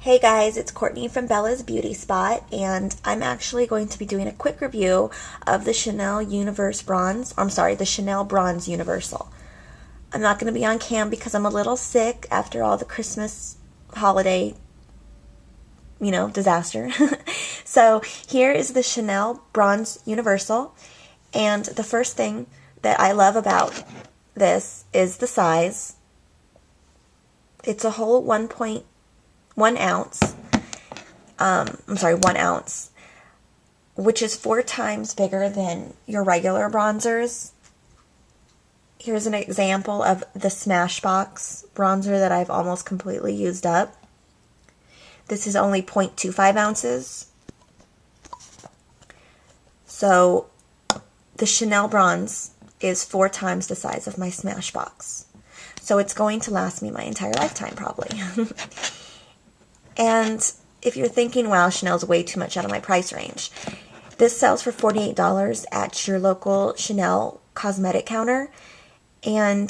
Hey guys, it's Courtney from Bella's Beauty Spot, and I'm actually going to be doing a quick review of the Chanel Universe Bronze, the Chanel Bronze Universal. I'm not going to be on cam because I'm a little sick after all the Christmas holiday, disaster. So here is the Chanel Bronze Universal, and the first thing that I love about this is the size. It's a whole 1 ounce, 1 ounce, which is 4 times bigger than your regular bronzers. Here's an example of the Smashbox bronzer that I've almost completely used up. This is only 0.25 ounces. So the Chanel Bronze is 4 times the size of my Smashbox. So it's going to last me my entire lifetime probably. And if you're thinking, wow, Chanel's way too much out of my price range, this sells for $48 at your local Chanel cosmetic counter. And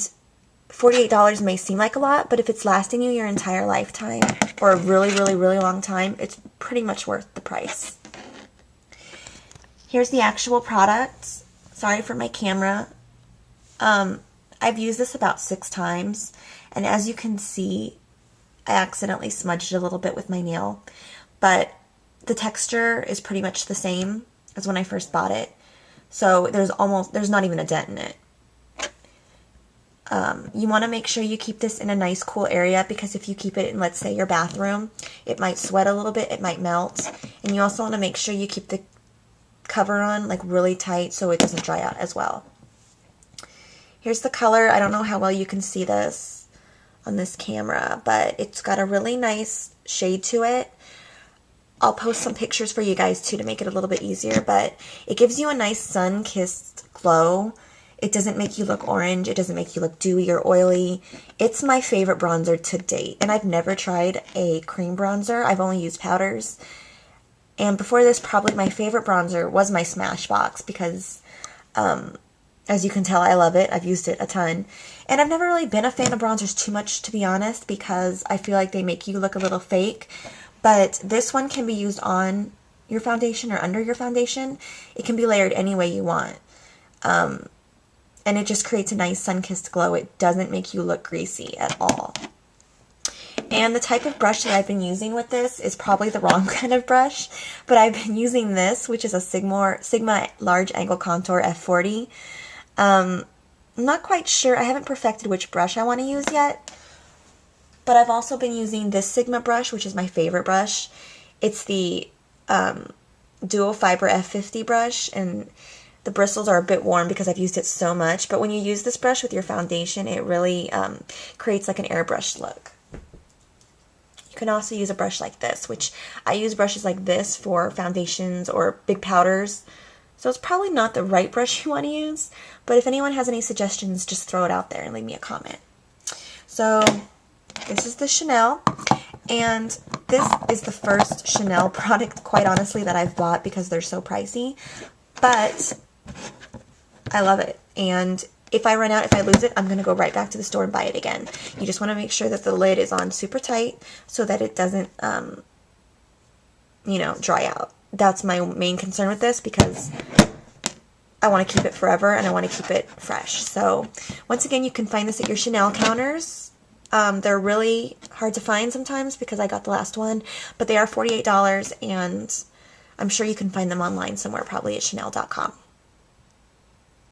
$48 may seem like a lot, but if it's lasting you your entire lifetime or a really, really, really long time, it's pretty much worth the price. Here's the actual product. Sorry for my camera. I've used this about 6 times, and as you can see, I accidentally smudged it a little bit with my nail, but the texture is pretty much the same as when I first bought it. So there's not even a dent in it. You want to make sure you keep this in a nice cool area, because if you keep it in, let's say, your bathroom, it might sweat a little bit, it might melt. And you also want to make sure you keep the cover on like really tight so it doesn't dry out as well. Here's the color. I don't know how well you can see this on this camera, but it's got a really nice shade to it. I'll post some pictures for you guys too to make it a little bit easier, but it gives you a nice sun-kissed glow. It doesn't make you look orange. It doesn't make you look dewy or oily. It's my favorite bronzer to date, and I've never tried a cream bronzer. I've only used powders. And before this, probably my favorite bronzer was my Smashbox because, as you can tell, I love it. I've used it a ton. And I've never really been a fan of bronzers too much, to be honest, because I feel like they make you look a little fake. But this one can be used on your foundation or under your foundation. It can be layered any way you want. And it just creates a nice sun-kissed glow. It doesn't make you look greasy at all. And the type of brush that I've been using with this is probably the wrong kind of brush, but I've been using this, which is a Sigma Large Angle Contour F40. I'm not quite sure. I haven't perfected which brush I want to use yet, but I've also been using this Sigma brush, which is my favorite brush. It's the Dual Fiber F50 brush, and the bristles are a bit worn because I've used it so much, but when you use this brush with your foundation, it really creates like an airbrushed look. You can also use a brush like this, which I use brushes like this for foundations or big powders. So it's probably not the right brush you want to use, but if anyone has any suggestions, just throw it out there and leave me a comment. So this is the Chanel, and this is the first Chanel product, quite honestly, that I've bought because they're so pricey, but I love it. And if I run out, if I lose it, I'm going to go right back to the store and buy it again. You just want to make sure that the lid is on super tight so that it doesn't, dry out. That's my main concern with this because I want to keep it forever and I want to keep it fresh. So once again, you can find this at your Chanel counters. They're really hard to find sometimes because I got the last one, but they are $48, and I'm sure you can find them online somewhere, probably at Chanel.com.